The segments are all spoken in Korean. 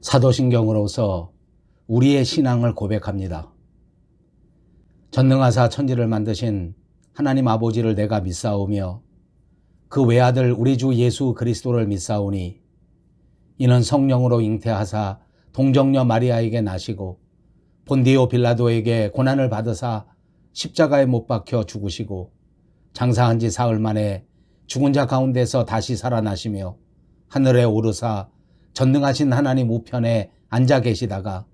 사도신경으로서 우리의 신앙을 고백합니다. 전능하사 천지를 만드신 하나님 아버지를 내가 믿사오며 그 외아들 우리 주 예수 그리스도를 믿사오니 이는 성령으로 잉태하사 동정녀 마리아에게 나시고 본디오 빌라도에게 고난을 받으사 십자가에 못 박혀 죽으시고 장사한 지 사흘 만에 죽은 자 가운데서 다시 살아나시며 하늘에 오르사 전능하신 하나님 우편에 앉아 계시다가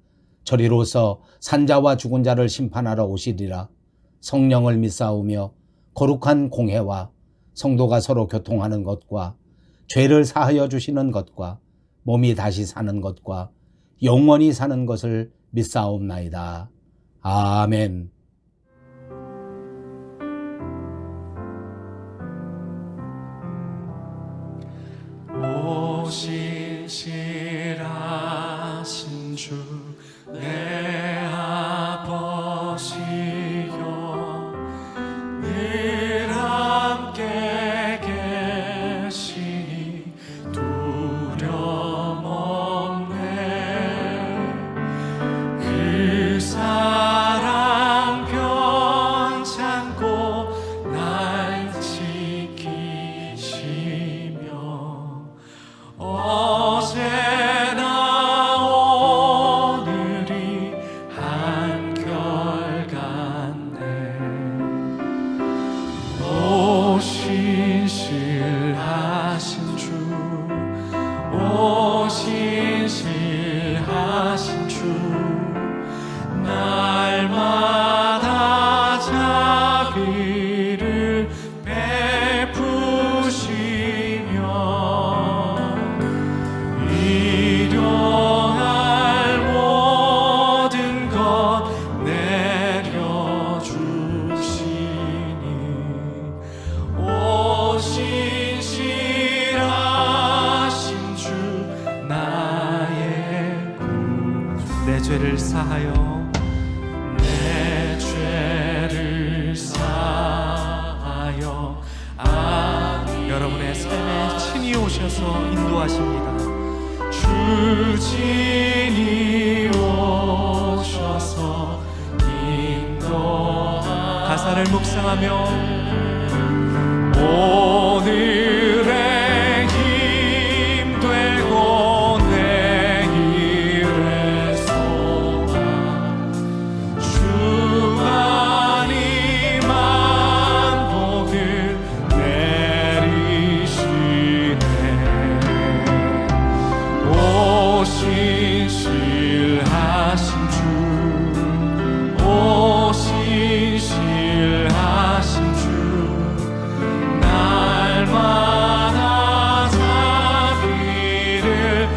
저리로서 산자와 죽은 자를 심판하러 오시리라. 성령을 믿사오며 거룩한 공회와 성도가 서로 교통하는 것과 죄를 사하여 주시는 것과 몸이 다시 사는 것과 영원히 사는 것을 믿사옵나이다. 아멘. 신실하신 주 내 아버지여, 늘 함께 계시니 두려움 없네. 그 사랑 변찮고 날 지키시며 어제나 오늘이 한결같네. 오 신실하신 주, 오 신실하신 주, 날마다 자비를 베푸시며 일용할 모든 것 내려주시니 오 신실하신 주 나의 구주. 내 죄를 사하여 내 죄를 사하여 여러분의 삶에 친히 오셔서 인도하십니다. 주진이 오셔서 인도하. 가사를 묵상하며 오늘의 힘 되고 내일의 소망, 주만이 만복을 내리시네. 오 신실하신 주, 오 신실하신 주, 날마다 자비를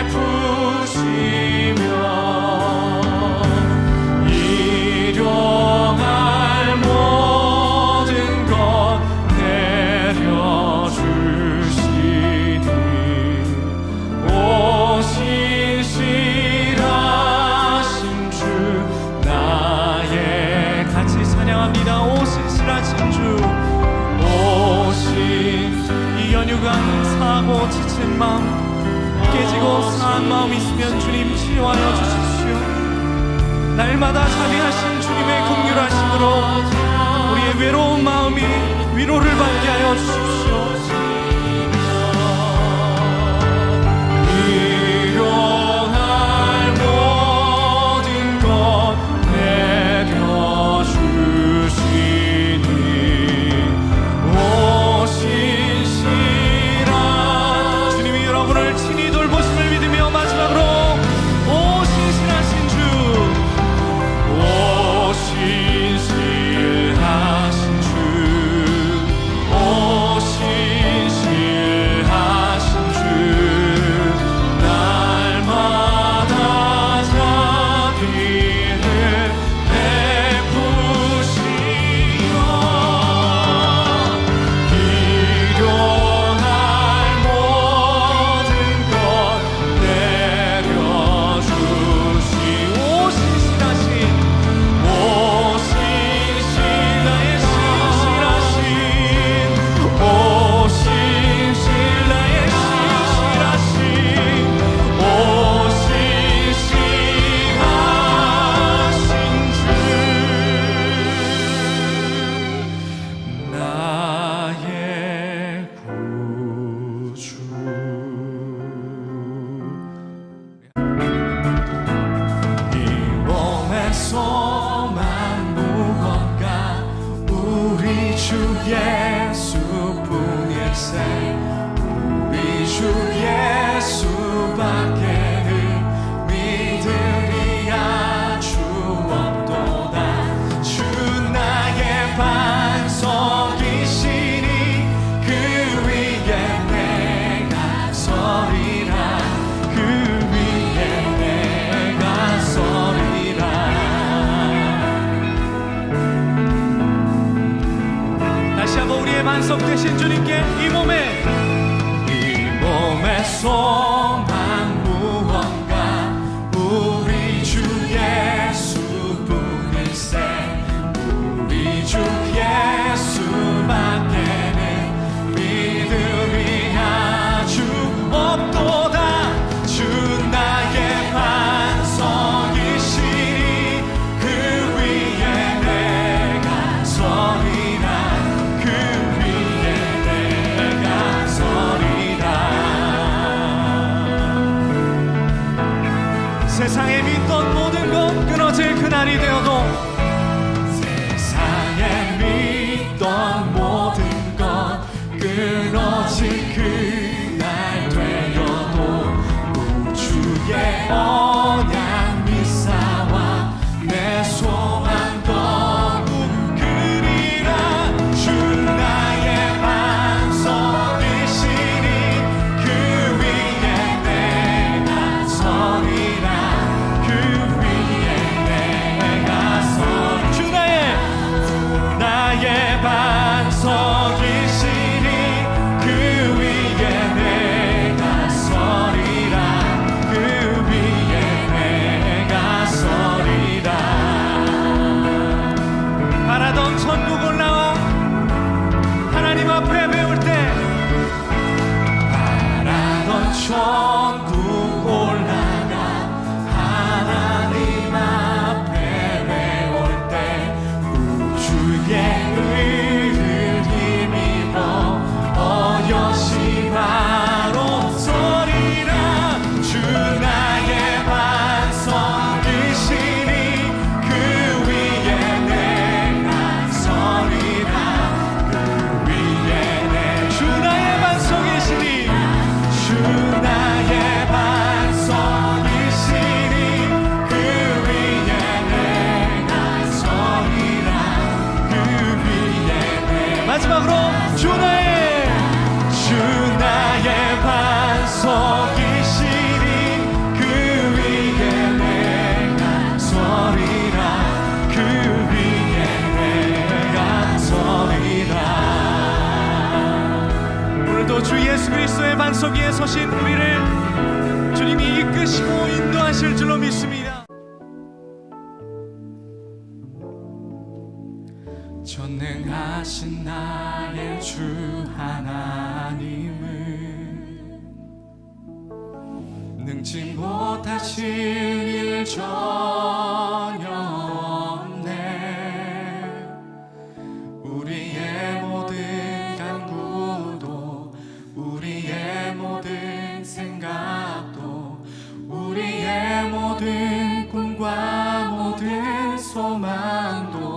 베푸시며 일용할 모든 것 내려주시니 오 신실하신 주 나의. 같이 찬양합니다. 오 신실하신 주, 오 신. 이 연휴간 사고 지친 마음, 깨지고 상한 마음 있으면 주님 치유하여 주십시오. 날마다 자비하신 주님의 긍휼하심으로 우리의 외로운 마음이 위로를 받게 하여 주십시오. 일용할 모든 것 내려주시니 오 신실한 주님이 여러분을 친히 돌보심을 믿으며 마지막으로 오 신실하신 주, 오 신실하신 주, 오 신실하신 반석 되신 주님께 이 몸에 소망 무언가 우리 주 예수뿐일세. 우리 주 예수밖에는 믿음이 아주 없도다. 주 나의 반석이시니 그 위에 내가 서리라. 그 위에 내가 서리라. 세상에 믿던 모든 것 끊어질 그날이 되어도, 세상에 믿던 모든 것 끊어질 그날 되어도 우주의 언약 믿사와 내 소망 더욱 그리라. 주 나의 반석이시니 그 위에 내가 서리라. 그 위에 내가 서리라. 주 나의 반석이시니 그 위에 내가 서리라. 그 위에 내가 서리라. 바라던 천국 올라와 하나님 앞에 배울 때, 바라던 천국 올라가 하나님 앞에 배울 때 우주의 의를 힘입어 어여시바로 서리라. 주 나의 반석이시니 그 위에 내가 서리라. 그 위에 주 나의 반석이시니 주 나의 반석이시니 그 위에 내가 서리라. 그 위에 마지막으로 주 나의 반석이시니 그 위에 내가 서리라. 그 위에 내가 서리라. 오늘도 주 예수 그리스도의 반석 위에 서신 우리를 주님이 이끄시고 인도하실 줄로 믿습니다. 전능하신 나의 주 하나님은 능치 못하실 일 전혀 없네. 우리의 모든 간구도 우리의 모든 생각도 우리의 모든 꿈과 모든 소망도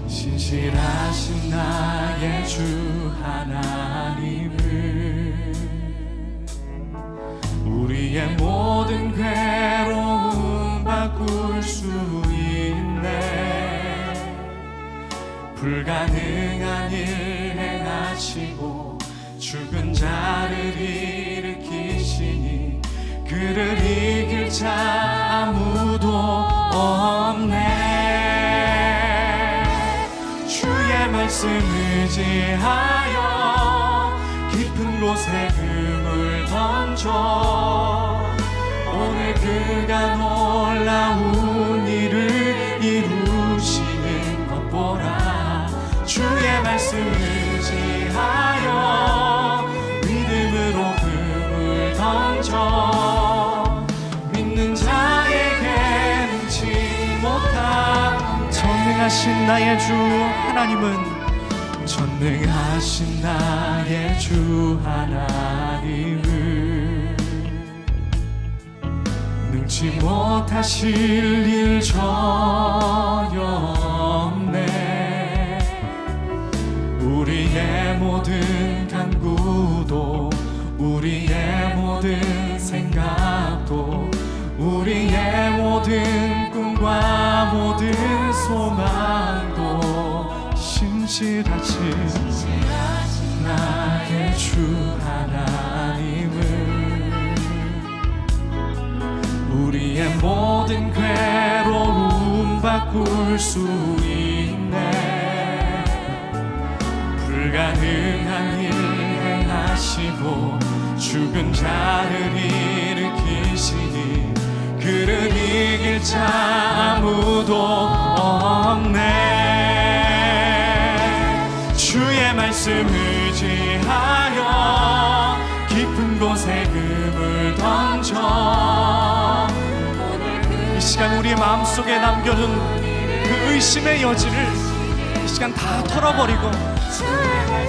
신실하신 나의 주 하나님은 우리의 모든 괴로움 바꿀 수 있네. 불가능한 일 행하시고 죽은 자를 일으키시니 그를 이길 자 아무도 없네. 주의 말씀 의지하여 깊은 곳에 금을 던져 오늘 그가 놀라운 일을 이루시는 것 보라. 주의 말씀 의지하여 믿음으로 금을 던져 믿는 자에게 능치 못한 전능하신 나의 주 하나님은 전능하신 나의 주 하나님은 능치 못하실 일 전혀 없네. 우리의 모든 간구도 우리의 모든 생각도 우리의 모든 꿈과 모든 소망도 신실하신 나의 주 하나님은 우리의 모든 괴로움 바꿀 수 있네. 불가능한 일 행하시고 죽은 자를 일으키시니 그를 이길 자 아무도 없네. 주의 말씀 의지하여 깊은 곳에 금을 던져 이 시간 우리의 마음속에 남겨둔 그 의심의 여지를 이 시간 다 털어버리고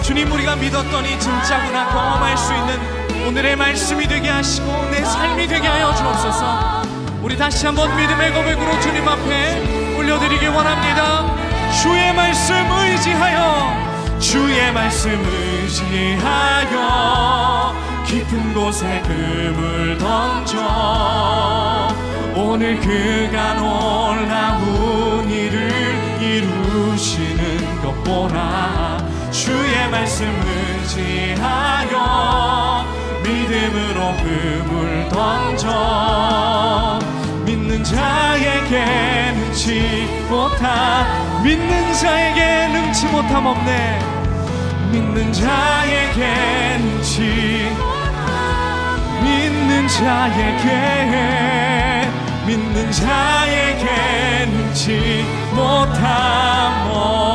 주님 우리가 믿었더니 진짜구나 경험할 수 있는 오늘의 말씀이 되게 하시고 내 삶이 되게 하여 주옵소서. 우리 다시 한번 믿음의 고백으로 주님 앞에 올려드리기 원합니다. 주의 말씀 의지하여 주의 말씀 의지하여 깊은 곳에 금을 던져 오늘 그가 놀라운 일을 이루시는 것 보라. 주의 말씀 의지하여 믿음으로 금을 던져 믿는 자에게 능치 못함 믿는 자에게 능치 못함 없네. 믿는 자에게 능치 믿는 자에게 믿는 자에게 능치 못함 없네.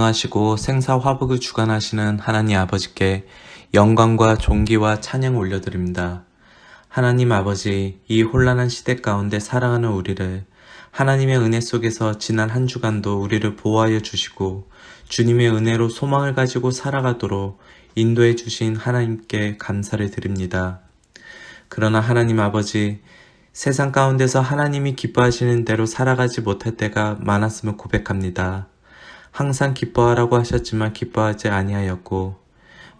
하시고 생사화복을 주관하시는 하나님 아버지께 영광과 존귀와 찬양을 올려드립니다. 하나님 아버지, 이 혼란한 시대 가운데 살아가는 우리를 하나님의 은혜 속에서 지난 한 주간도 우리를 보호하여 주시고 주님의 은혜로 소망을 가지고 살아가도록 인도해 주신 하나님께 감사를 드립니다. 그러나 하나님 아버지, 세상 가운데서 하나님이 기뻐하시는 대로 살아가지 못할 때가 많았음을 고백합니다. 항상 기뻐하라고 하셨지만 기뻐하지 아니하였고,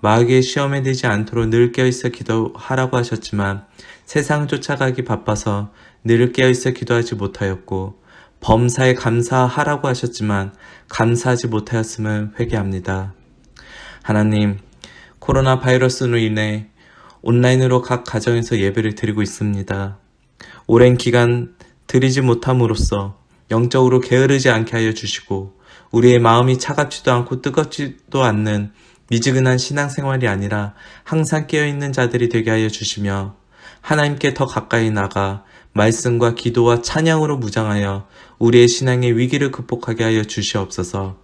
마귀의 시험에 들지 않도록 늘 깨어있어 기도하라고 하셨지만 세상 쫓아가기 바빠서 늘 깨어있어 기도하지 못하였고, 범사에 감사하라고 하셨지만 감사하지 못하였음을 회개합니다. 하나님, 코로나 바이러스로 인해 온라인으로 각 가정에서 예배를 드리고 있습니다. 오랜 기간 드리지 못함으로써 영적으로 게으르지 않게 하여 주시고 우리의 마음이 차갑지도 않고 뜨겁지도 않는 미지근한 신앙생활이 아니라 항상 깨어있는 자들이 되게 하여 주시며 하나님께 더 가까이 나가 말씀과 기도와 찬양으로 무장하여 우리의 신앙의 위기를 극복하게 하여 주시옵소서.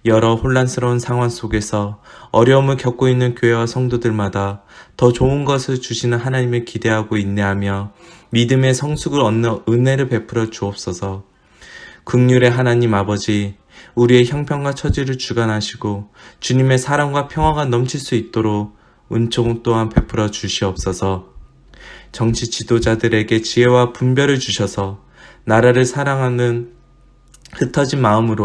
여러 혼란스러운 상황 속에서 어려움을 겪고 있는 교회와 성도들마다 더 좋은 것을 주시는 하나님을 기대하고 인내하며 믿음의 성숙을 얻는 은혜를 베풀어 주옵소서. 긍휼의 하나님 아버지, 우리의 형편과 처지를 주관하시고 주님의 사랑과 평화가 넘칠 수 있도록 은총 또한 베풀어 주시옵소서. 정치 지도자들에게 지혜와 분별을 주셔서 나라를 사랑하는 흩어진 마음을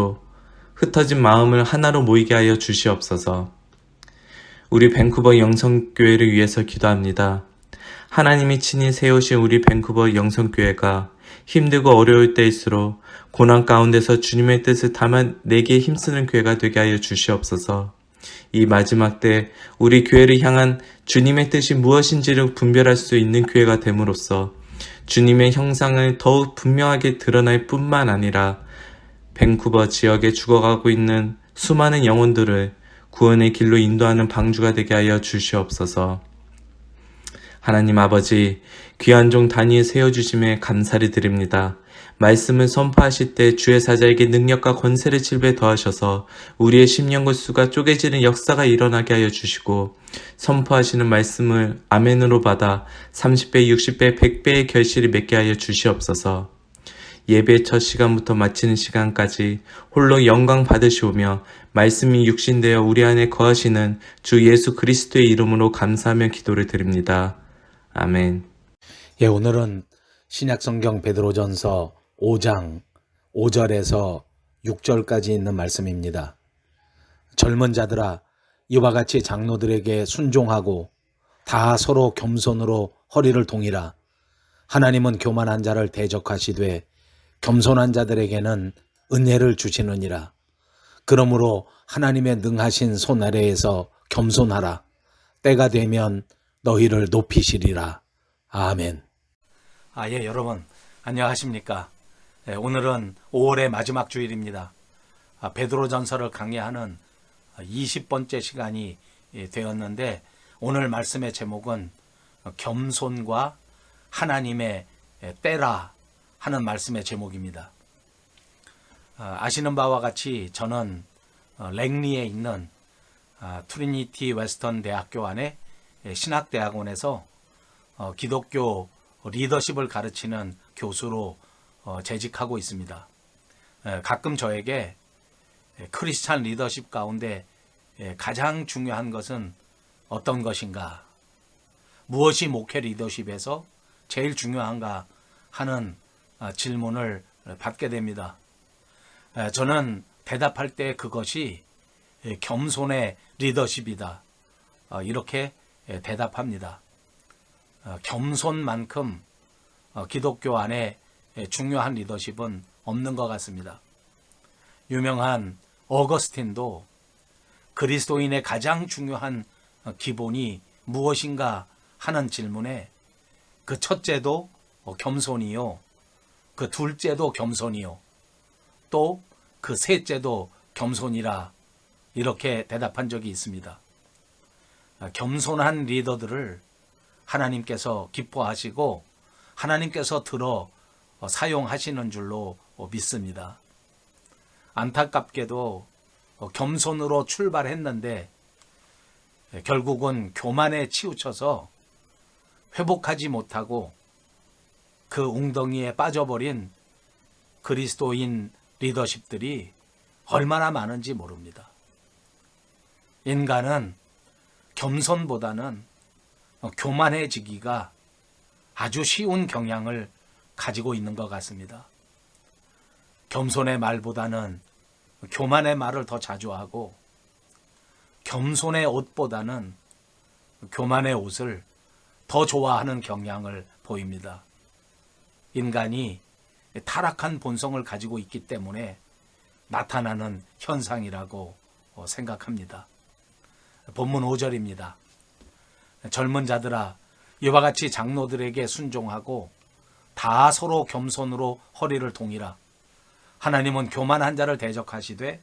하나로 모이게 하여 주시옵소서. 우리 밴쿠버 영성교회를 위해서 기도합니다. 하나님이 친히 세우신 우리 밴쿠버 영성교회가 힘들고 어려울 때일수록 고난 가운데서 주님의 뜻을 담아내기에 힘쓰는 교회가 되게 하여 주시옵소서. 이 마지막 때 우리 교회를 향한 주님의 뜻이 무엇인지를 분별할 수 있는 교회가 됨으로써 주님의 형상을 더욱 분명하게 드러날 뿐만 아니라 밴쿠버 지역에 죽어가고 있는 수많은 영혼들을 구원의 길로 인도하는 방주가 되게 하여 주시옵소서. 하나님 아버지, 귀한 종 다니엘 세워주심에 감사를 드립니다. 말씀을 선포하실 때 주의 사자에게 능력과 권세를 7배 더하셔서 우리의 심령과 수가 쪼개지는 역사가 일어나게 하여 주시고 선포하시는 말씀을 아멘으로 받아 30배, 60배, 100배의 결실을 맺게 하여 주시옵소서. 예배 첫 시간부터 마치는 시간까지 홀로 영광 받으시오며 말씀이 육신되어 우리 안에 거하시는 주 예수 그리스도의 이름으로 감사하며 기도를 드립니다. 아멘. 예, 오늘은 신약성경 베드로전서 5장 5절에서 6절까지 있는 말씀입니다. 젊은 자들아, 이와 같이 장로들에게 순종하고 다 서로 겸손으로 허리를 동이라. 하나님은 교만한 자를 대적하시되 겸손한 자들에게는 은혜를 주시느니라. 그러므로 하나님의 능하신 손 아래에서 겸손하라. 때가 되면 너희를 높이시리라. 아멘. 예, 여러분 안녕하십니까? 오늘은 5월의 마지막 주일입니다. 베드로전서를 강의하는 20번째 시간이 되었는데 오늘 말씀의 제목은 겸손과 하나님의 때라 하는 말씀의 제목입니다. 아시는 바와 같이 저는 랭리에 있는 트리니티 웨스턴 대학교 안에 신학대학원에서 기독교 리더십을 가르치는 교수로 재직하고 있습니다. 가끔 저에게 크리스찬 리더십 가운데 가장 중요한 것은 어떤 것인가? 무엇이 목회 리더십에서 제일 중요한가 하는 질문을 받게 됩니다. 저는 대답할 때 그것이 겸손의 리더십이다. 이렇게 대답합니다. 겸손만큼 기독교 안에 중요한 리더십은 없는 것 같습니다. 유명한 어거스틴도 그리스도인의 가장 중요한 기본이 무엇인가 하는 질문에 그 첫째도 겸손이요, 그 둘째도 겸손이요, 또 그 셋째도 겸손이라 이렇게 대답한 적이 있습니다. 겸손한 리더들을 하나님께서 기뻐하시고 하나님께서 들어 사용하시는 줄로 믿습니다. 안타깝게도 겸손으로 출발했는데 결국은 교만에 치우쳐서 회복하지 못하고 그 웅덩이에 빠져버린 그리스도인 리더십들이 얼마나 많은지 모릅니다. 인간은 겸손보다는 교만해지기가 아주 쉬운 경향을 가지고 있는 것 같습니다. 겸손의 말보다는 교만의 말을 더 자주 하고 겸손의 옷보다는 교만의 옷을 더 좋아하는 경향을 보입니다. 인간이 타락한 본성을 가지고 있기 때문에 나타나는 현상이라고 생각합니다. 본문 5절입니다. 젊은 자들아 이와 같이 장로들에게 순종하고 다 서로 겸손으로 허리를 동이라. 하나님은 교만한 자를 대적하시되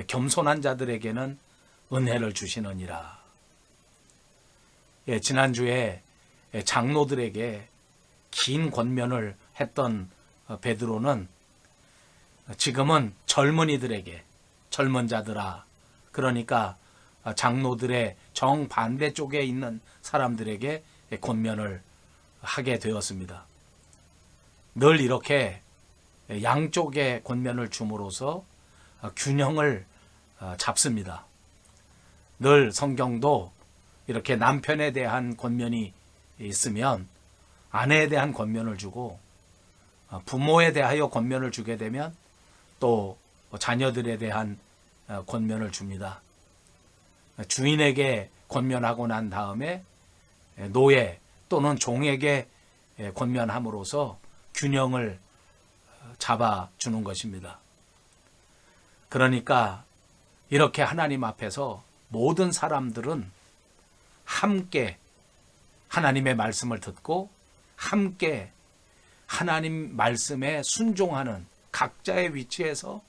겸손한 자들에게는 은혜를 주시느니라. 지난주에 장로들에게 긴 권면을 했던 베드로는 지금은 젊은이들에게, 젊은 자들아, 그러니까 장로들의 정반대 쪽에 있는 사람들에게 권면을 하게 되었습니다. 늘 이렇게 양쪽의 권면을 줌으로써 균형을 잡습니다. 늘 성경도 이렇게 남편에 대한 권면이 있으면 아내에 대한 권면을 주고, 부모에 대하여 권면을 주게 되면 또 자녀들에 대한 권면을 줍니다. 주인에게 권면하고 난 다음에 노예 또는 종에게 권면함으로써 균형을 잡아주는 것입니다. 그러니까 이렇게 하나님 앞에서 모든 사람들은 함께 하나님의 말씀을 듣고 함께 하나님 말씀에 순종하는, 각자의 위치에서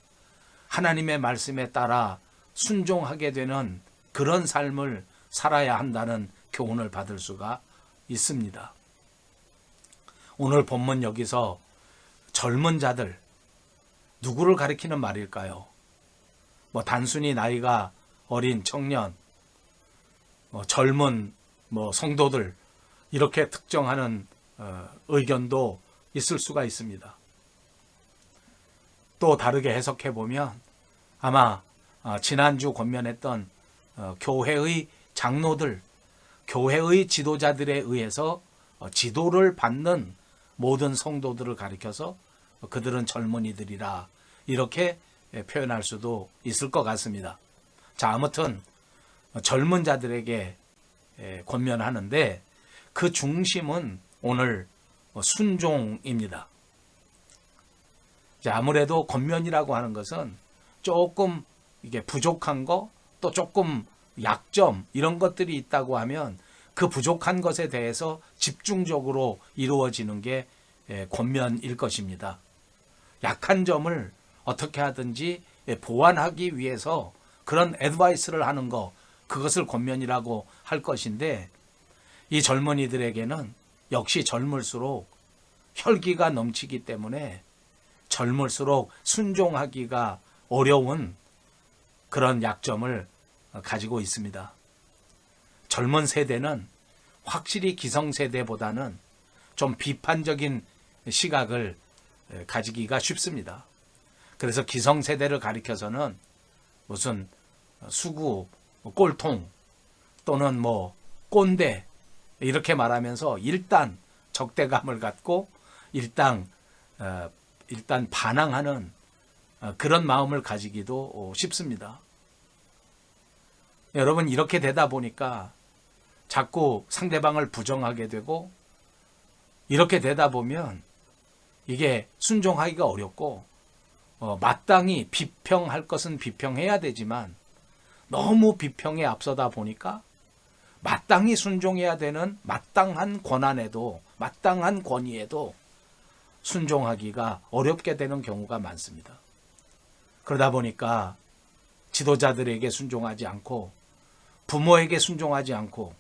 하나님의 말씀에 따라 순종하게 되는 그런 삶을 살아야 한다는 교훈을 받을 수가 있습니다. 오늘 본문 여기서 젊은 자들, 누구를 가리키는 말일까요? 단순히 나이가 어린 청년, 젊은 성도들, 이렇게 특정하는 의견도 있을 수가 있습니다. 또 다르게 해석해 보면 아마 지난주 권면했던 교회의 장로들, 교회의 지도자들에 의해서 지도를 받는 모든 성도들을 가리켜서 그들은 젊은이들이라, 이렇게 표현할 수도 있을 것 같습니다. 자, 아무튼 젊은 자들에게 권면하는데 그 중심은 오늘 순종입니다. 자, 아무래도 권면이라고 하는 것은 조금 이게 부족한 거, 또 조금 약점, 이런 것들이 있다고 하면 그 부족한 것에 대해서 집중적으로 이루어지는 게 권면일 것입니다. 약한 점을 어떻게 하든지 보완하기 위해서 그런 애드바이스를 하는 거, 그것을 권면이라고 할 것인데, 이 젊은이들에게는 역시 젊을수록 혈기가 넘치기 때문에 젊을수록 순종하기가 어려운 그런 약점을 가지고 있습니다. 젊은 세대는 확실히 기성세대보다는 좀 비판적인 시각을 가지기가 쉽습니다. 그래서 기성세대를 가리켜서는 무슨 수구, 꼴통 또는 꼰대, 이렇게 말하면서 일단 적대감을 갖고 일단 반항하는 그런 마음을 가지기도 쉽습니다. 여러분, 이렇게 되다 보니까 자꾸 상대방을 부정하게 되고, 이렇게 되다 보면 이게 순종하기가 어렵고, 마땅히 비평할 것은 비평해야 되지만 너무 비평에 앞서다 보니까 마땅히 순종해야 되는 마땅한 권한에도, 마땅한 권위에도 순종하기가 어렵게 되는 경우가 많습니다. 그러다 보니까 지도자들에게 순종하지 않고 부모에게 순종하지 않고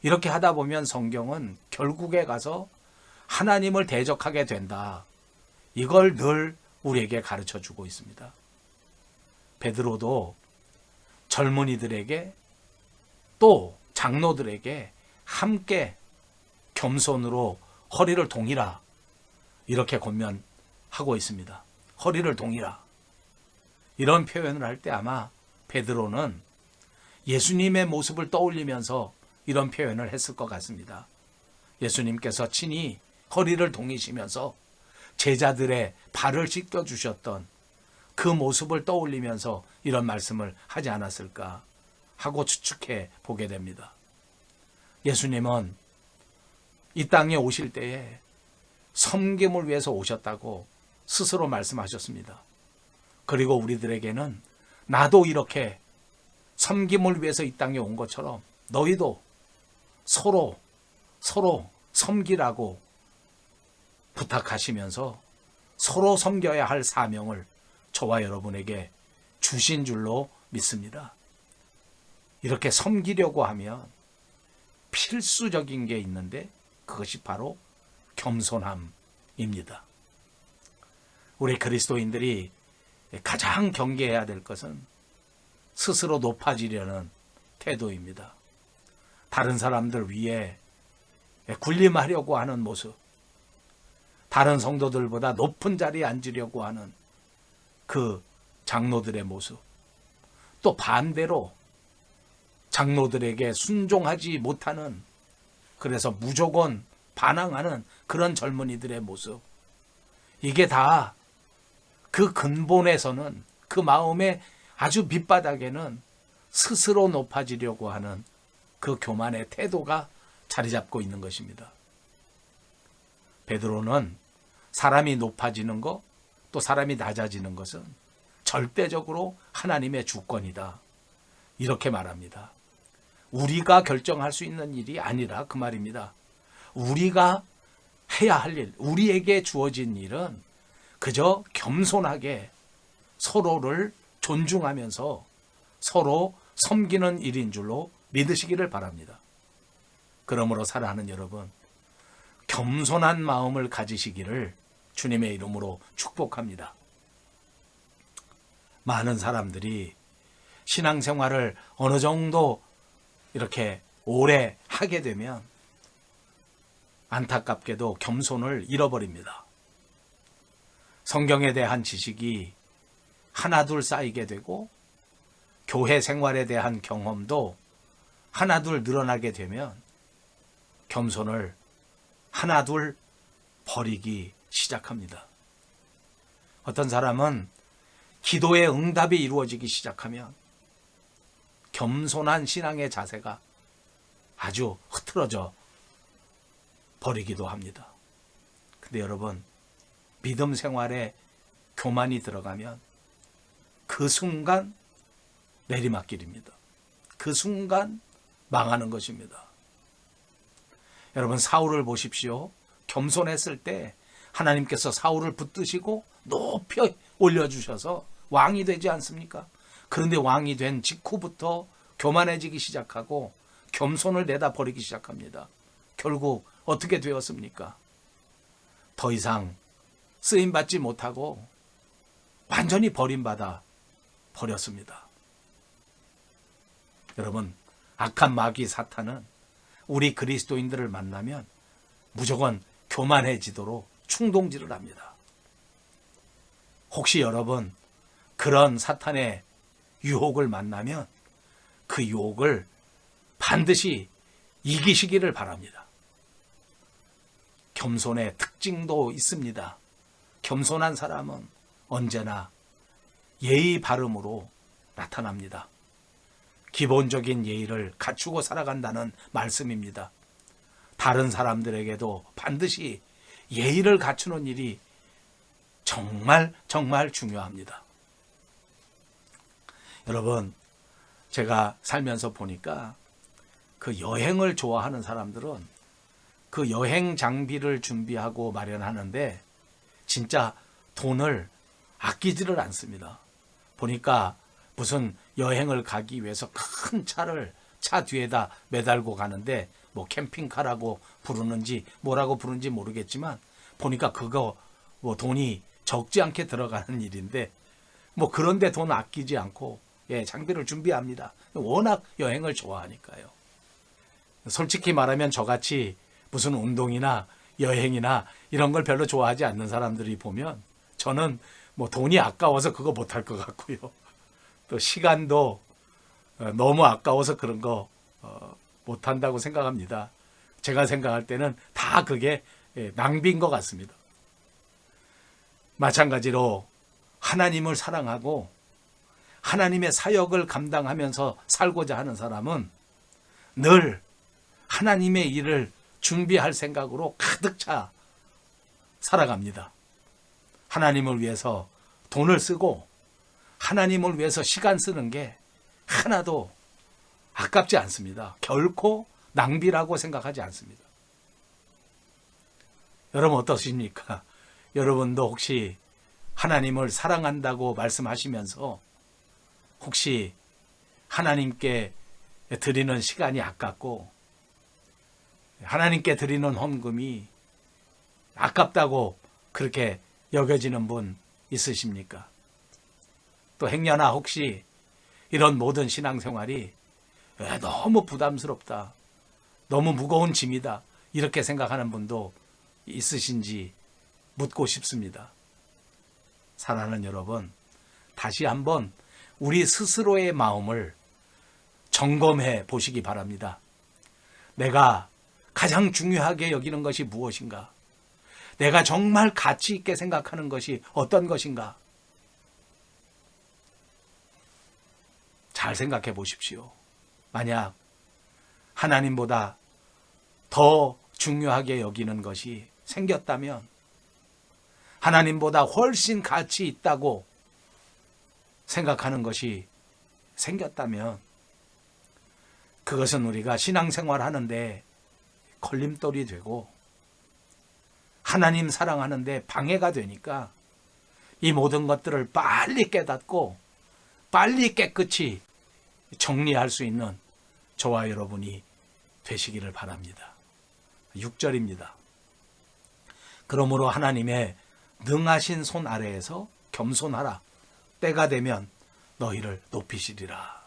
이렇게 하다 보면 성경은 결국에 가서 하나님을 대적하게 된다, 이걸 늘 우리에게 가르쳐 주고 있습니다. 베드로도 젊은이들에게 또 장로들에게 함께 겸손으로 허리를 동이라, 이렇게 권면하고 있습니다. 허리를 동이라. 이런 표현을 할 때 아마 베드로는 예수님의 모습을 떠올리면서 이런 표현을 했을 것 같습니다. 예수님께서 친히 허리를 동이시면서 제자들의 발을 씻겨주셨던 그 모습을 떠올리면서 이런 말씀을 하지 않았을까 하고 추측해 보게 됩니다. 예수님은 이 땅에 오실 때에 섬김을 위해서 오셨다고 스스로 말씀하셨습니다. 그리고 우리들에게는 나도 이렇게 섬김을 위해서 이 땅에 온 것처럼 너희도 서로 섬기라고 부탁하시면서 서로 섬겨야 할 사명을 저와 여러분에게 주신 줄로 믿습니다. 이렇게 섬기려고 하면 필수적인 게 있는데 그것이 바로 겸손함입니다. 우리 그리스도인들이 가장 경계해야 될 것은 스스로 높아지려는 태도입니다. 다른 사람들 위에 군림하려고 하는 모습, 다른 성도들보다 높은 자리에 앉으려고 하는 그 장로들의 모습, 또 반대로 장로들에게 순종하지 못하는, 그래서 무조건 반항하는 그런 젊은이들의 모습, 이게 다 그 근본에서는, 그 마음의 아주 밑바닥에는 스스로 높아지려고 하는 그 교만의 태도가 자리 잡고 있는 것입니다. 베드로는 사람이 높아지는 것, 또 사람이 낮아지는 것은 절대적으로 하나님의 주권이다, 이렇게 말합니다. 우리가 결정할 수 있는 일이 아니라 그 말입니다. 우리가 해야 할 일, 우리에게 주어진 일은 그저 겸손하게 서로를 존중하면서 서로 섬기는 일인 줄로 믿으시기를 바랍니다. 그러므로 사랑하는 여러분, 겸손한 마음을 가지시기를 주님의 이름으로 축복합니다. 많은 사람들이 신앙생활을 어느 정도 이렇게 오래 하게 되면 안타깝게도 겸손을 잃어버립니다. 성경에 대한 지식이 하나둘 쌓이게 되고 교회 생활에 대한 경험도 하나둘 늘어나게 되면 겸손을 하나둘 버리기 시작합니다. 어떤 사람은 기도의 응답이 이루어지기 시작하면 겸손한 신앙의 자세가 아주 흐트러져 버리기도 합니다. 근데 여러분, 믿음 생활에 교만이 들어가면 그 순간 내리막길입니다. 그 순간 망하는 것입니다. 여러분, 사울을 보십시오. 겸손했을 때 하나님께서 사울을 붙드시고 높이 올려주셔서 왕이 되지 않습니까? 그런데 왕이 된 직후부터 교만해지기 시작하고 겸손을 내다 버리기 시작합니다. 결국 어떻게 되었습니까? 더 이상 쓰임받지 못하고 완전히 버림받아 버렸습니다. 여러분, 악한 마귀 사탄은 우리 그리스도인들을 만나면 무조건 교만해지도록 충동질을 합니다. 혹시 여러분 그런 사탄의 유혹을 만나면 그 유혹을 반드시 이기시기를 바랍니다. 겸손의 특징도 있습니다. 겸손한 사람은 언제나 예의 바름으로 나타납니다. 기본적인 예의를 갖추고 살아간다는 말씀입니다. 다른 사람들에게도 반드시 예의를 갖추는 일이 정말 중요합니다. 여러분, 제가 살면서 보니까 그 여행을 좋아하는 사람들은 그 여행 장비를 준비하고 마련하는데 진짜 돈을 아끼지를 않습니다. 보니까 무슨 여행을 가기 위해서 큰 차를 차 뒤에다 매달고 가는데 뭐 캠핑카라고 부르는지 뭐라고 부르는지 모르겠지만 보니까 그거 뭐 돈이 적지 않게 들어가는 일인데 뭐 그런데 돈 아끼지 않고 장비를 준비합니다. 워낙 여행을 좋아하니까요. 솔직히 말하면 저같이 무슨 운동이나 여행이나 이런 걸 별로 좋아하지 않는 사람들이 보면 저는 뭐 돈이 아까워서 그거 못할 것 같고요. 또 시간도 너무 아까워서 그런 거 못한다고 생각합니다. 제가 생각할 때는 다 그게 낭비인 것 같습니다. 마찬가지로 하나님을 사랑하고 하나님의 사역을 감당하면서 살고자 하는 사람은 늘 하나님의 일을 준비할 생각으로 가득 차 살아갑니다. 하나님을 위해서 돈을 쓰고 하나님을 위해서 시간 쓰는 게 하나도 아깝지 않습니다. 결코 낭비라고 생각하지 않습니다. 여러분 어떠십니까? 여러분도 혹시 하나님을 사랑한다고 말씀하시면서 혹시 하나님께 드리는 시간이 아깝고 하나님께 드리는 헌금이 아깝다고 그렇게 여겨지는 분 있으십니까? 또 행여나 혹시 이런 모든 신앙생활이 너무 부담스럽다, 너무 무거운 짐이다 이렇게 생각하는 분도 있으신지 묻고 싶습니다. 사랑하는 여러분, 다시 한번 우리 스스로의 마음을 점검해 보시기 바랍니다. 내가 가장 중요하게 여기는 것이 무엇인가? 내가 정말 가치 있게 생각하는 것이 어떤 것인가? 잘 생각해 보십시오. 만약 하나님보다 더 중요하게 여기는 것이 생겼다면, 하나님보다 훨씬 가치 있다고 생각하는 것이 생겼다면, 그것은 우리가 신앙생활 하는데 걸림돌이 되고 하나님 사랑하는데 방해가 되니까 이 모든 것들을 빨리 깨닫고 빨리 깨끗이 정리할 수 있는 저와 여러분이 되시기를 바랍니다. 6절입니다. 그러므로 하나님의 능하신 손 아래에서 겸손하라. 때가 되면 너희를 높이시리라.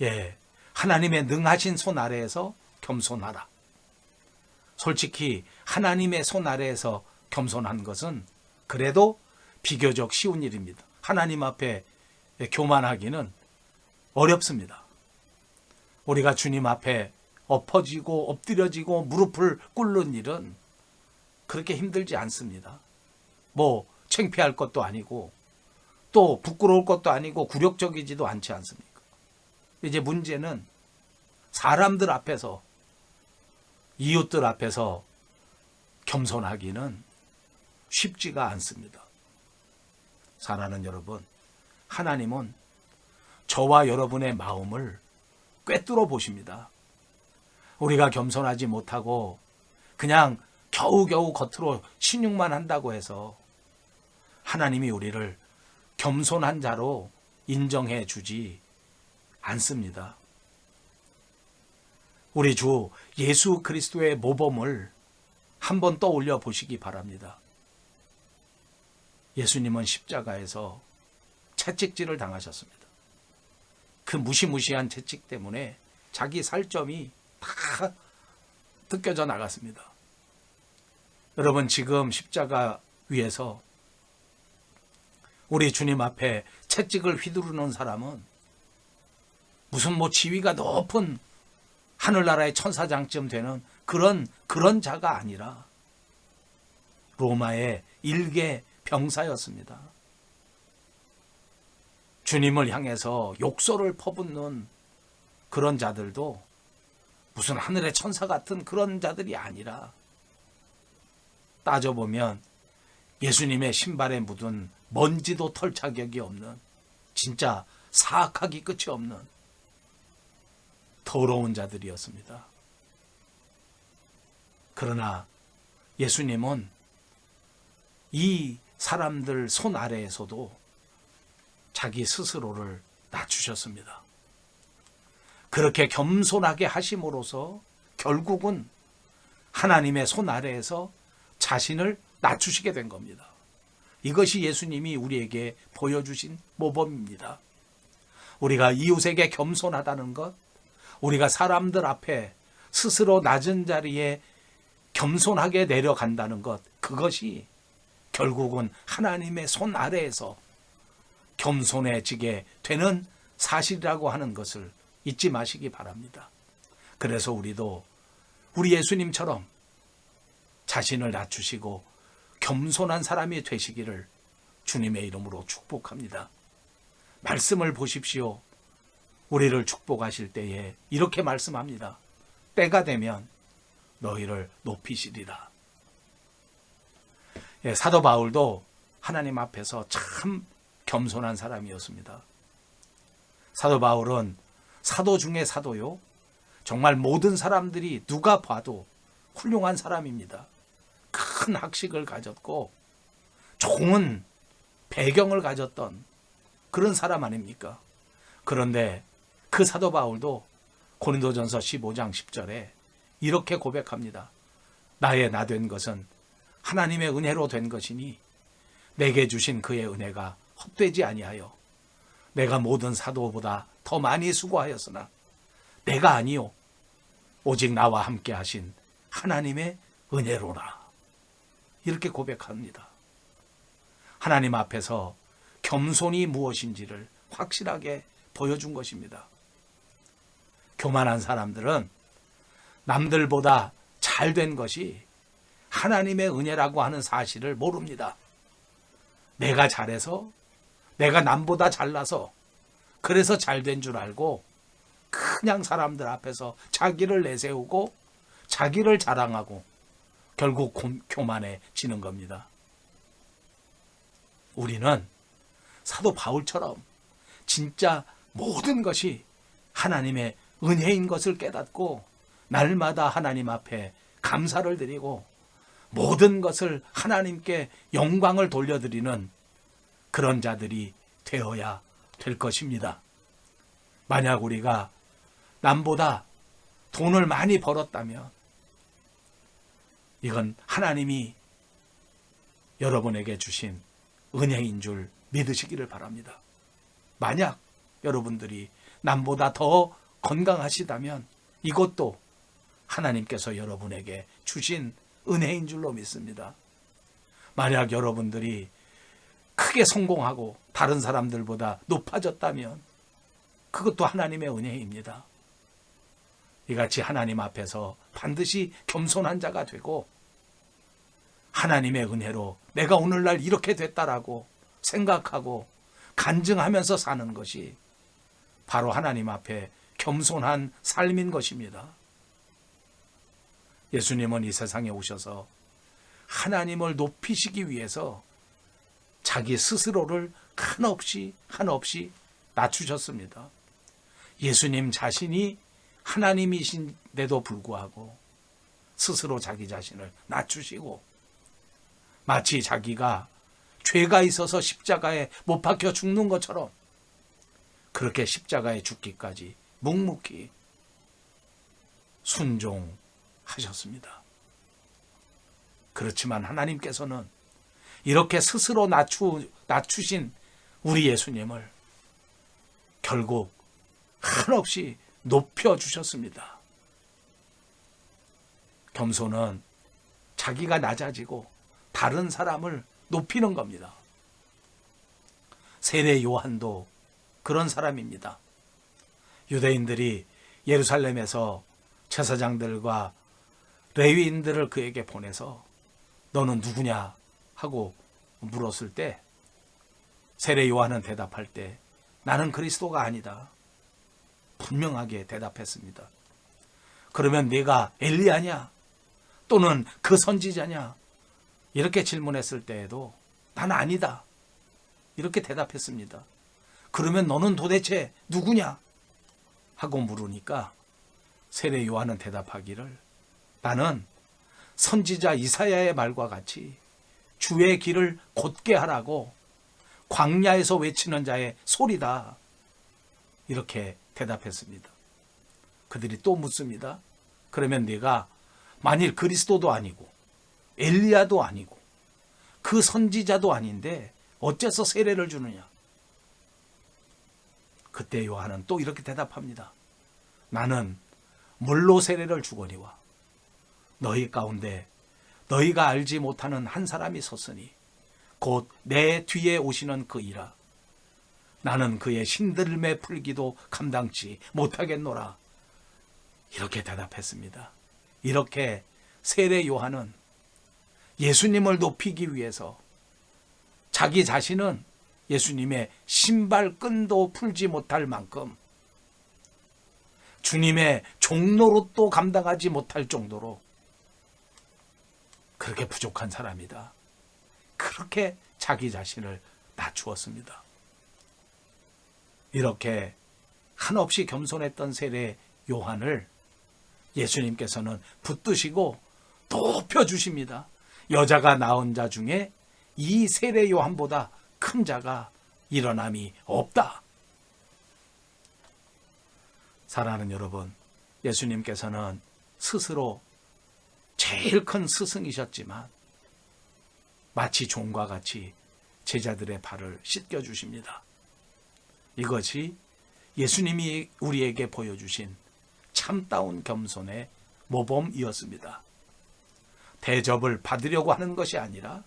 예, 하나님의 능하신 손 아래에서 겸손하라. 솔직히 하나님의 손 아래에서 겸손한 것은 그래도 비교적 쉬운 일입니다. 하나님 앞에 교만하기는 어렵습니다. 우리가 주님 앞에 엎어지고 엎드려지고 무릎을 꿇는 일은 그렇게 힘들지 않습니다. 뭐 창피할 것도 아니고 또 부끄러울 것도 아니고 굴욕적이지도 않지 않습니까? 이제 문제는 사람들 앞에서, 이웃들 앞에서 겸손하기는 쉽지가 않습니다. 사랑하는 여러분, 하나님은 저와 여러분의 마음을 꿰뚫어 보십니다. 우리가 겸손하지 못하고 그냥 겨우겨우 겉으로 신용만 한다고 해서 하나님이 우리를 겸손한 자로 인정해 주지 않습니다. 우리 주 예수 그리스도의 모범을 한번 떠올려 보시기 바랍니다. 예수님은 십자가에서 채찍질을 당하셨습니다. 그 무시무시한 채찍 때문에 자기 살점이 다 뜯겨져 나갔습니다. 여러분, 지금 십자가 위에서 우리 주님 앞에 채찍을 휘두르는 사람은 무슨 뭐 지위가 높은 하늘나라의 천사장쯤 되는 그런 자가 아니라 로마의 일개 병사였습니다. 주님을 향해서 욕설을 퍼붓는 그런 자들도 무슨 하늘의 천사 같은 그런 자들이 아니라 따져보면 예수님의 신발에 묻은 먼지도 털 자격이 없는, 진짜 사악하기 끝이 없는 더러운 자들이었습니다. 그러나 예수님은 이 사람들 손 아래에서도 자기 스스로를 낮추셨습니다. 그렇게 겸손하게 하심으로써 결국은 하나님의 손 아래에서 자신을 낮추시게 된 겁니다. 이것이 예수님이 우리에게 보여주신 모범입니다. 우리가 이웃에게 겸손하다는 것, 우리가 사람들 앞에 스스로 낮은 자리에 겸손하게 내려간다는 것, 그것이 결국은 하나님의 손 아래에서 겸손해지게 되는 사실이라고 하는 것을 잊지 마시기 바랍니다. 그래서 우리도 우리 예수님처럼 자신을 낮추시고 겸손한 사람이 되시기를 주님의 이름으로 축복합니다. 말씀을 보십시오. 우리를 축복하실 때에 이렇게 말씀합니다. 때가 되면 너희를 높이시리라. 예, 사도 바울도 하나님 앞에서 참 겸손한 사람이었습니다. 사도 바울은 사도 중에 사도요. 정말 모든 사람들이 누가 봐도 훌륭한 사람입니다. 큰 학식을 가졌고 좋은 배경을 가졌던 그런 사람 아닙니까? 그런데 그 사도 바울도 고린도전서 15장 10절에 이렇게 고백합니다. 나의 나 된 것은 하나님의 은혜로 된 것이니 내게 주신 그의 은혜가 헛되지 아니하여 내가 모든 사도보다 더 많이 수고하였으나 내가 아니요 오직 나와 함께 하신 하나님의 은혜로라. 이렇게 고백합니다. 하나님 앞에서 겸손이 무엇인지를 확실하게 보여준 것입니다. 교만한 사람들은 남들보다 잘된 것이 하나님의 은혜라고 하는 사실을 모릅니다. 내가 잘해서, 내가 남보다 잘나서 그래서 잘된 줄 알고 그냥 사람들 앞에서 자기를 내세우고 자기를 자랑하고 결국 교만해지는 겁니다. 우리는 사도 바울처럼 진짜 모든 것이 하나님의 은혜인 것을 깨닫고 날마다 하나님 앞에 감사를 드리고 모든 것을 하나님께 영광을 돌려드리는 그런 자들이 되어야 될 것입니다. 만약 우리가 남보다 돈을 많이 벌었다면 이건 하나님이 여러분에게 주신 은혜인 줄 믿으시기를 바랍니다. 만약 여러분들이 남보다 더 건강하시다면 이것도 하나님께서 여러분에게 주신 은혜인 줄로 믿습니다. 만약 여러분들이 크게 성공하고 다른 사람들보다 높아졌다면 그것도 하나님의 은혜입니다. 이같이 하나님 앞에서 반드시 겸손한 자가 되고 하나님의 은혜로 내가 오늘날 이렇게 됐다라고 생각하고 간증하면서 사는 것이 바로 하나님 앞에 겸손한 삶인 것입니다. 예수님은 이 세상에 오셔서 하나님을 높이시기 위해서 자기 스스로를 한없이 낮추셨습니다. 예수님 자신이 하나님이신데도 불구하고 스스로 자기 자신을 낮추시고 마치 자기가 죄가 있어서 십자가에 못 박혀 죽는 것처럼 그렇게 십자가에 죽기까지 묵묵히 순종하셨습니다. 그렇지만 하나님께서는 이렇게 스스로 낮추신 우리 예수님을 결국 한없이 높여주셨습니다. 겸손은 자기가 낮아지고 다른 사람을 높이는 겁니다. 세례 요한도 그런 사람입니다. 유대인들이 예루살렘에서 제사장들과 레위인들을 그에게 보내서 너는 누구냐 하고 물었을 때 세례 요한은 대답할 때 나는 그리스도가 아니다. 분명하게 대답했습니다. 그러면 네가 엘리야냐? 또는 그 선지자냐? 이렇게 질문했을 때에도 난 아니다. 이렇게 대답했습니다. 그러면 너는 도대체 누구냐? 하고 물으니까 세례 요한은 대답하기를 나는 선지자 이사야의 말과 같이 주의 길을 곧게 하라고 광야에서 외치는 자의 소리다. 이렇게 대답했습니다. 그들이 또 묻습니다. 그러면 네가 만일 그리스도도 아니고 엘리야도 아니고 그 선지자도 아닌데 어째서 세례를 주느냐? 그때 요한은 또 이렇게 대답합니다. 나는 물로 세례를 주거니와 너희 가운데 너희가 알지 못하는 한 사람이 섰으니 곧 내 뒤에 오시는 그이라. 나는 그의 신들매 풀기도 감당치 못하겠노라. 이렇게 대답했습니다. 이렇게 세례 요한은 예수님을 높이기 위해서 자기 자신은 예수님의 신발끈도 풀지 못할 만큼 주님의 종노릇도 감당하지 못할 정도로 그렇게 부족한 사람이다. 그렇게 자기 자신을 낮추었습니다. 이렇게 한없이 겸손했던 세례 요한을 예수님께서는 붙드시고 높여주십니다. 여자가 낳은 자 중에 이 세례 요한보다 큰 자가 일어남이 없다. 사랑하는 여러분, 예수님께서는 스스로 제일 큰 스승이셨지만 마치 종과 같이 제자들의 발을 씻겨주십니다. 이것이 예수님이 우리에게 보여주신 참다운 겸손의 모범이었습니다. 대접을 받으려고 하는 것이 아니라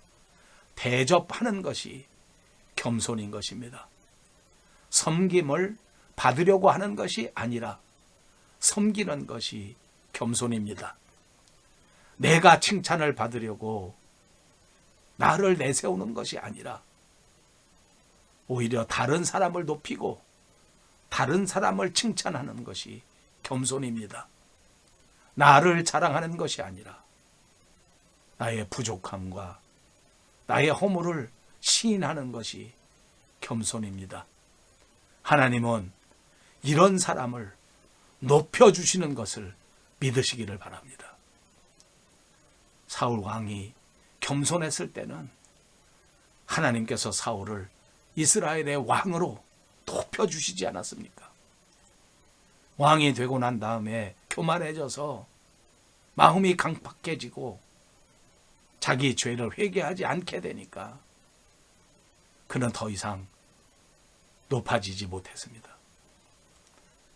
대접하는 것이 겸손인 것입니다. 섬김을 받으려고 하는 것이 아니라 섬기는 것이 겸손입니다. 내가 칭찬을 받으려고 나를 내세우는 것이 아니라 오히려 다른 사람을 높이고 다른 사람을 칭찬하는 것이 겸손입니다. 나를 자랑하는 것이 아니라 나의 부족함과 나의 허물을 시인하는 것이 겸손입니다. 하나님은 이런 사람을 높여주시는 것을 믿으시기를 바랍니다. 사울 왕이 겸손했을 때는 하나님께서 사울을 이스라엘의 왕으로 높여주시지 않았습니까? 왕이 되고 난 다음에 교만해져서 마음이 강팍해지고 자기 죄를 회개하지 않게 되니까 그는 더 이상 높아지지 못했습니다.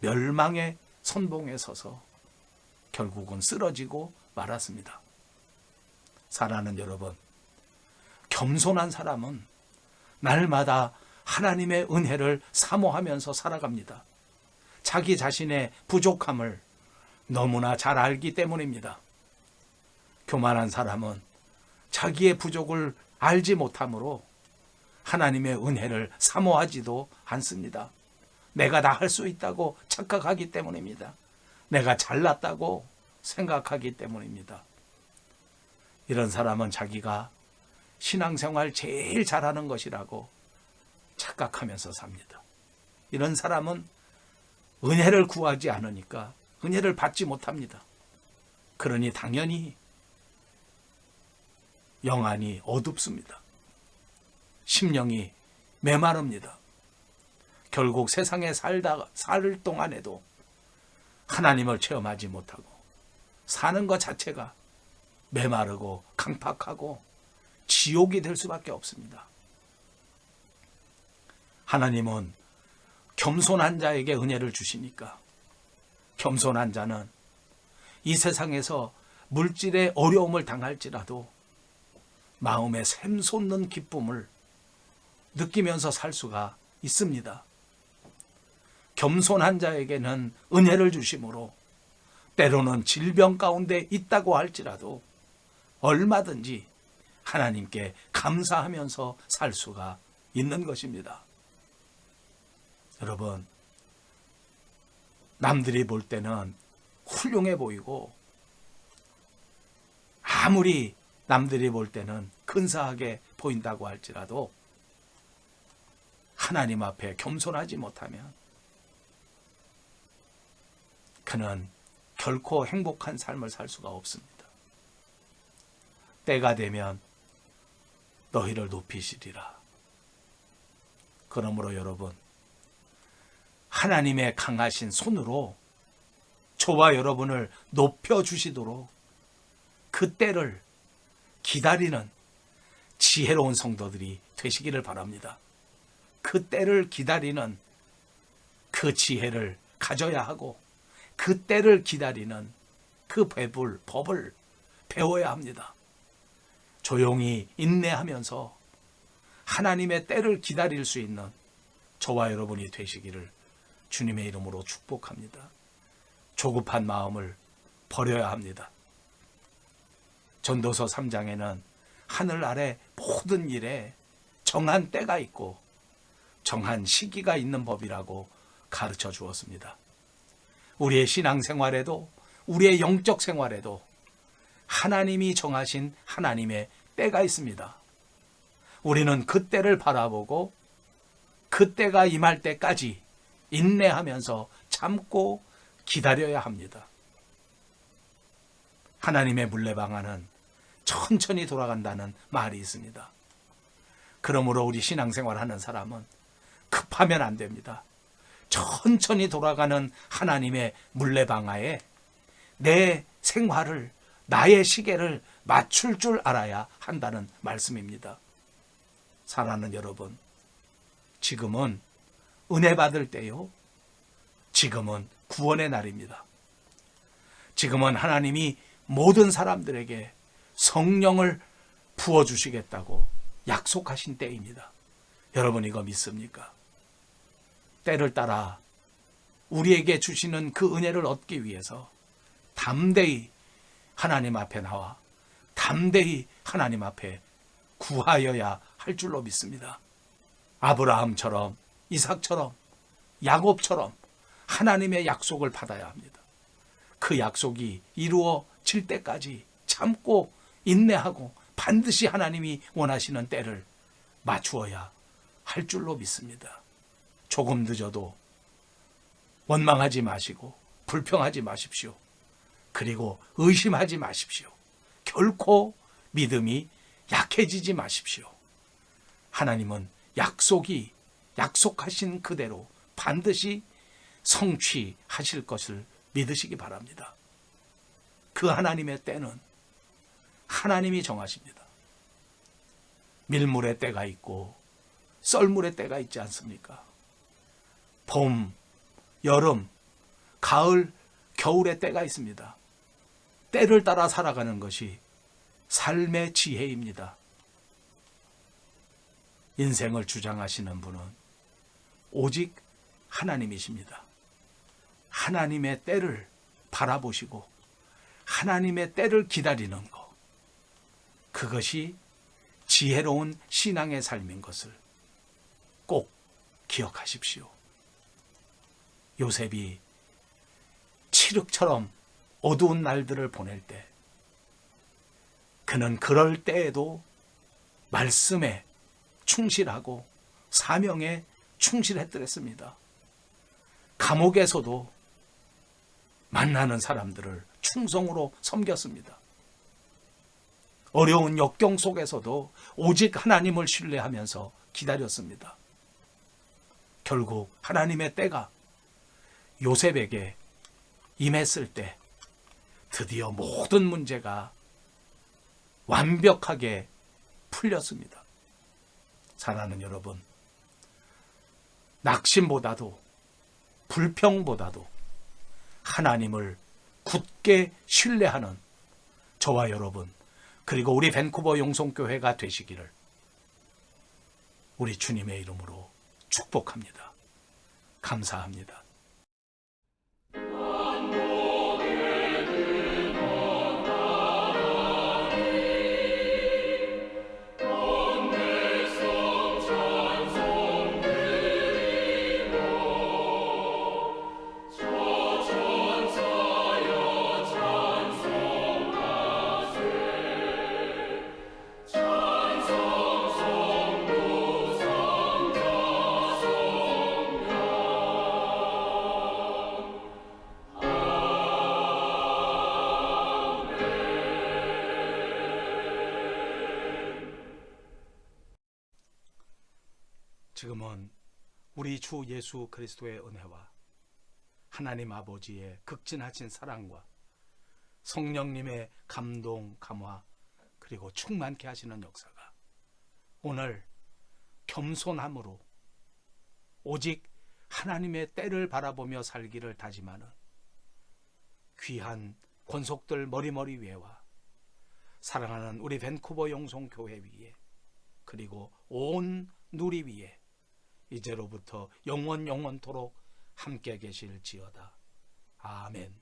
멸망의 선봉에 서서 결국은 쓰러지고 말았습니다. 사랑하는 여러분, 겸손한 사람은 날마다 하나님의 은혜를 사모하면서 살아갑니다. 자기 자신의 부족함을 너무나 잘 알기 때문입니다. 교만한 사람은 자기의 부족을 알지 못하므로 하나님의 은혜를 사모하지도 않습니다. 내가 다 할 수 있다고 착각하기 때문입니다. 내가 잘났다고 생각하기 때문입니다. 이런 사람은 자기가 신앙생활 제일 잘하는 것이라고 착각하면서 삽니다. 이런 사람은 은혜를 구하지 않으니까 은혜를 받지 못합니다. 그러니 당연히 영안이 어둡습니다. 심령이 메마릅니다. 결국 세상에 살 동안에도 하나님을 체험하지 못하고 사는 것 자체가 메마르고 강팍하고 지옥이 될 수밖에 없습니다. 하나님은 겸손한 자에게 은혜를 주시니까 겸손한 자는 이 세상에서 물질의 어려움을 당할지라도 마음에 샘솟는 기쁨을 느끼면서 살 수가 있습니다. 겸손한 자에게는 은혜를 주심으로 때로는 질병 가운데 있다고 할지라도 얼마든지 하나님께 감사하면서 살 수가 있는 것입니다. 여러분, 남들이 볼 때는 훌륭해 보이고 아무리 남들이 볼 때는 근사하게 보인다고 할지라도 하나님 앞에 겸손하지 못하면 그는 결코 행복한 삶을 살 수가 없습니다. 때가 되면 너희를 높이시리라. 그러므로 여러분, 하나님의 강하신 손으로 저와 여러분을 높여주시도록 그 때를 기다리는 지혜로운 성도들이 되시기를 바랍니다. 그 때를 기다리는 그 지혜를 가져야 하고 그 때를 기다리는 그 법을 배워야 합니다. 조용히 인내하면서 하나님의 때를 기다릴 수 있는 저와 여러분이 되시기를 주님의 이름으로 축복합니다. 조급한 마음을 버려야 합니다. 전도서 3장에는 하늘 아래 모든 일에 정한 때가 있고 정한 시기가 있는 법이라고 가르쳐 주었습니다. 우리의 신앙생활에도 우리의 영적 생활에도 하나님이 정하신 하나님의 때가 있습니다. 우리는 그때를 바라보고 그때가 임할 때까지 인내하면서 참고 기다려야 합니다. 하나님의 물레방아는 천천히 돌아간다는 말이 있습니다. 그러므로 우리 신앙생활하는 사람은 급하면 안 됩니다. 천천히 돌아가는 하나님의 물레방아에 내 생활을, 나의 시계를 맞출 줄 알아야 한다는 말씀입니다. 사랑하는 여러분, 지금은 은혜 받을 때요. 지금은 구원의 날입니다. 지금은 하나님이 모든 사람들에게 성령을 부어주시겠다고 약속하신 때입니다. 여러분 이거 믿습니까? 때를 따라 우리에게 주시는 그 은혜를 얻기 위해서 담대히 하나님 앞에 나와 담대히 하나님 앞에 구하여야 할 줄로 믿습니다. 아브라함처럼, 이삭처럼, 야곱처럼 하나님의 약속을 받아야 합니다. 그 약속이 이루어질 때까지 참고 인내하고 반드시 하나님이 원하시는 때를 맞추어야 할 줄로 믿습니다. 조금 늦어도 원망하지 마시고 불평하지 마십시오. 그리고 의심하지 마십시오. 결코 믿음이 약해지지 마십시오. 하나님은 약속하신 그대로 반드시 성취하실 것을 믿으시기 바랍니다. 그 하나님의 때는 하나님이 정하십니다. 밀물의 때가 있고 썰물의 때가 있지 않습니까? 봄, 여름, 가을, 겨울의 때가 있습니다. 때를 따라 살아가는 것이 삶의 지혜입니다. 인생을 주장하시는 분은 오직 하나님이십니다. 하나님의 때를 바라보시고 하나님의 때를 기다리는 것, 그것이 지혜로운 신앙의 삶인 것을 꼭 기억하십시오. 요셉이 칠흑처럼 어두운 날들을 보낼 때 그는 그럴 때에도 말씀에 충실하고 사명에 충실했더랬습니다. 감옥에서도 만나는 사람들을 충성으로 섬겼습니다. 어려운 역경 속에서도 오직 하나님을 신뢰하면서 기다렸습니다. 결국 하나님의 때가 요셉에게 임했을 때 드디어 모든 문제가 완벽하게 풀렸습니다. 사랑하는 여러분, 낙심보다도 불평보다도 하나님을 굳게 신뢰하는 저와 여러분, 그리고 우리 밴쿠버 용성교회가 되시기를 우리 주님의 이름으로 축복합니다. 감사합니다. 지금은 우리 주 예수 그리스도의 은혜와 하나님 아버지의 극진하신 사랑과 성령님의 감동, 감화, 그리고 충만케 하시는 역사가 오늘 겸손함으로 오직 하나님의 때를 바라보며 살기를 다짐하는 귀한 권속들 머리머리 위에와 사랑하는 우리 밴쿠버 용성교회 위에 그리고 온 누리 위에 이제로부터 영원토록 함께 계실지어다. 아멘.